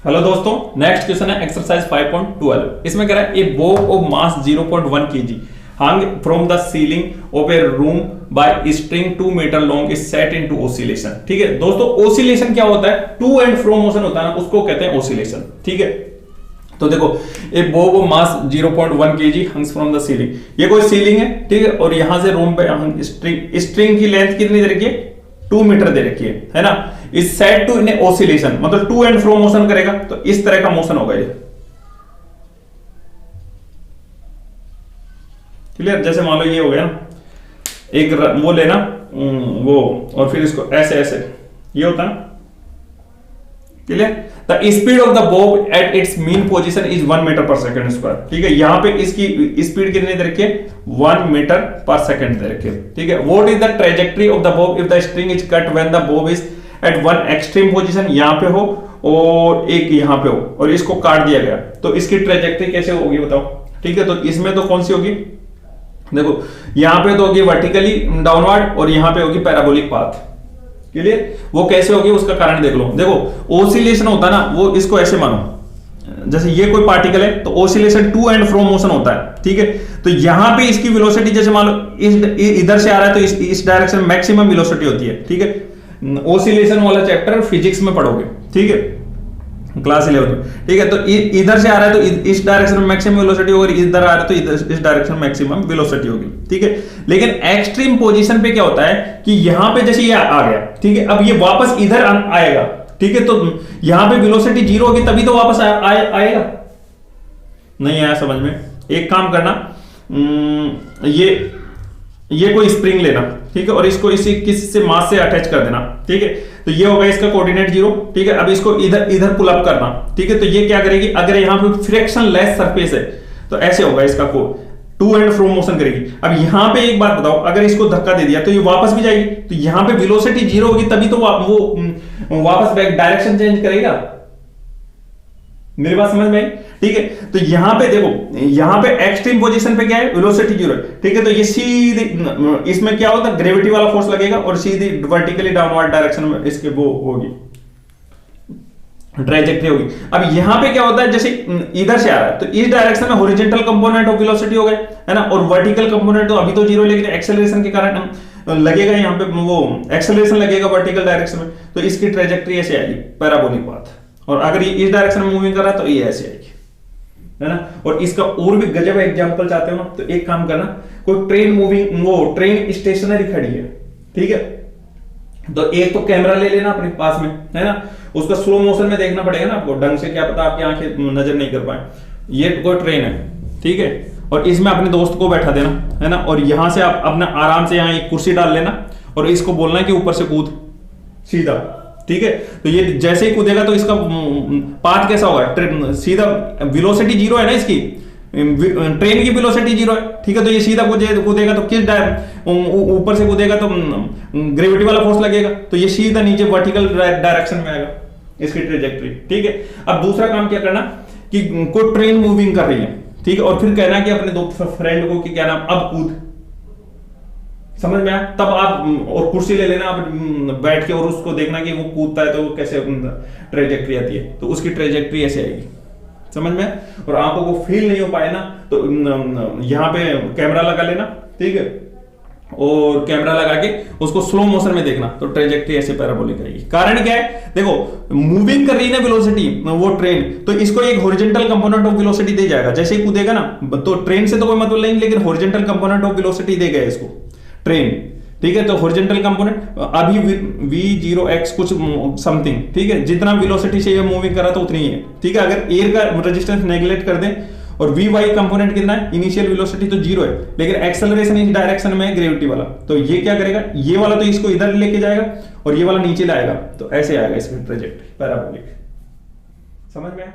Hello दोस्तों, next question है exercise 5.12। इसमें कह रहा है a bob of mass 0.1 kg hung from the ceiling of a room by string 2 meter long is set into oscillation। ठीक है दोस्तों, ओसिलेशन क्या होता है? टू एंड फ्रो मोशन होता है ना, उसको कहते हैं ओसिलेशन। ठीक है, तो देखो a bob of mass 0.1 kg hangs from the ceiling, ये कोई सीलिंग है। ठीक है, और यहां से रूम पे स्ट्रिंग की लेंथ कितनी दे रखी है? 2 मीटर दे रखी है ना। इस सेट टू इन ओसिलेशन मतलब टू एंड फ्रो मोशन करेगा, तो इस तरह का मोशन होगा ये। क्लियर? जैसे मान लो ये हो गया ना, एक वो लेना वो, और फिर इसको ऐसे ऐसे, ये होता है। Clear? The speed of the bob at its mean position is 1 metre per second square. ठीक है, यहां पे इसकी स्पीड कितनी दे रखी है? 1 मीटर पर सेकंड दे रखी है। ठीक है, what is the trajectory of the bob if the string is cut when the bob is at one extreme position, यहां पे हो और एक यहां पे हो, और इसको काट दिया गया, तो इसकी ट्रेजेक्टरी कैसे होगी बताओ? ठीक है, तो इसमें तो कौन सी होगी? देखो यहां पे तो होगी वर्टिकली डाउनवर्ड, और यहां पे होगी पैराबोलिक पाथ। क्लियर? वो कैसे होगी उसका कारण देख लो। देखो ओसिलेशन होता है ना, वो इसको ऐसे मानो, जैसे ये कोई पार्टिकल है तो oscillation to and fro motion होता है। ठीक है, तो यहां पे इसकी वेलोसिटी जैसे मान लो इधर से आ रहा है, तो इस डायरेक्शन में मैक्सिमम वेलोसिटी होती है। ठीक है, ओसिलेशन वाला चैप्टर फिजिक्स में पढ़ोगे। ठीक है, क्लास 11 में। ठीक है, तो इधर से आ रहा है तो इस डायरेक्शन में मैक्सिमम वेलोसिटी होगी, इधर आ रहा है तो इधर इस डायरेक्शन में मैक्सिमम वेलोसिटी होगी। ठीक है, लेकिन एक्सट्रीम पोजीशन पे क्या होता है कि यहां पे जैसे ये आ गया, ठीक है, अब ये वापस इधर आएगा। ठीक है, तो यहां पे वेलोसिटी 0 होगी, तभी तो वापस आएगा। नहीं आया समझ में? एक काम करना, ये कोई स्प्रिंग लेना, ठीक है, और इसको इसी किसी मास से अटैच कर देना। ठीक है, तो ये होगा इसका कोऑर्डिनेट 0। ठीक है, अब इसको इधर पुल अप करना। ठीक है, तो ये क्या करेगी? अगर यहां पे फ्रिक्शन लेस सरफेस है तो ऐसे होगा, इसका को टू एंड फ्रो मोशन करेगी। अब यहां पे एक बात बताओ, अगर इसको धक्का दे दिया तो ये वापस भी जाएगी, तो यहां पे वेलोसिटी 0 होगी, तभी तो वो वापस बैक डायरेक्शन चेंज करेगा। मेरी बात समझ में आई? ठीक है, तो यहां पे देखो, यहां पे एक्सट्रीम पोजीशन पे क्या है? वेलोसिटी 0 है। ठीक है, तो ये सीधी, इसमें क्या होता है? ग्रेविटी वाला फोर्स लगेगा और सीधी वर्टिकली डाउनवर्ड डायरेक्शन में इसके वो होगी, ट्रैजेक्टरी होगी। अब यहां पे क्या होता है? जैसे इधर से आ रहा है तो इस डायरेक्शन में हॉरिजॉन्टल कंपोनेंट ऑफ वेलोसिटी हो गए, है ना, और वर्टिकल कंपोनेंट तो अभी तो 0, लेकिन एक्सेलरेशन के कारण लगेगा यहां पे, वो एक्सेलरेशन लगेगा वर्टिकल डायरेक्शन में, तो इसकी ट्रैजेक्टरी ऐसे आएगी, पैराबोलिक पाथ। और अगर ये इस डायरेक्शन में मूविंग कर रहा है तो ये ऐसे आएगी, है ना। और इसका और भी गजब एग्जांपल चाहते हो ना, तो एक काम करना, कोई ट्रेन मूविंग, वो ट्रेन स्टेशनरी खड़ी है, ठीक है, तो एक तो कैमरा ले लेना अपने पास में, है ना, उसका स्लो मोशन में देखना पड़ेगा ना आपको, ढंग से, क्या पता आपकी आंखें नजर नहीं कर पाए। ये कोई ट्रेन है, ठीक है, और इसमें अपने दोस्त को बैठा देना, है ना, और यहां से आप अपना आराम से यहाँ एक कुर्सी डाल लेना और इसको बोलना है कि ऊपर से कूद सीधा। ठीक है, तो ये जैसे ही कूदेगा तो इसका पाथ कैसा होगा? सीधा, वेलोसिटी 0 है ना इसकी, ट्रेन की वेलोसिटी 0 है। ठीक है, तो ये सीधा कूदेगा तो किस ऊपर से कूदेगा तो ग्रेविटी वाला फोर्स लगेगा, तो ये सीधा नीचे वर्टिकल डायरेक्शन में आएगा इसकी ट्रेजेक्टरी। ठीक है, अब दूसरा काम क्या करना कि कोई ट्रेन मूविंग कर रही है, ठीक है, और फिर कहना कि अपने दो फ्रेंड को कि क्या नाम, अब कूद। समझ में आया? तब आप और कुर्सी ले लेना, आप बैठ के, और उसको देखना कि वो कूदता है तो वो कैसे ट्रेजेक्टरी आती है, तो उसकी ट्रेजेक्टरी ऐसे आएगी। समझ में? और आपको वो फील नहीं हो पाए ना, तो यहां पे कैमरा लगा लेना, ठीक है, और कैमरा लगा के उसको स्लो मोशन में देखना, तो ट्रेजेक्टरी ऐसे पैराबोलिक आएगी। कारण क्या है? देखो मूविंग कर रही है ना वेलोसिटी वो ट्रेन, तो इसको एक हॉरिजॉन्टल कंपोनेंट ऑफ वेलोसिटी दे जाएगा। जैसे ही कूदेगा ना, तो ट्रेन से तो कोई मतलब नहीं, लेकिन हॉरिजॉन्टल कंपोनेंट ऑफ वेलोसिटी देगा इसको ट्रेन। ठीक है, तो हॉरिजॉन्टल कंपोनेंट अभी v0x कुछ समथिंग, ठीक है, जितना वेलोसिटी से ये मूविंग कर रहा था उतनी ही है। ठीक है, अगर एयर का रेजिस्टेंस नेगलेक्ट कर दें, और vy कंपोनेंट कितना है? इनिशियल वेलोसिटी तो 0 है, लेकिन एक्सेलरेशन इस डायरेक्शन में है, ग्रेविटी वाला, तो ये क्या करेगा? ये वाला तो इसको इधर लेके जाएगा और ये वाला नीचे लाएगा, तो ऐसे आएगा इसकी ट्रैजेक्टरी पैराबोलिक। समझ में आया?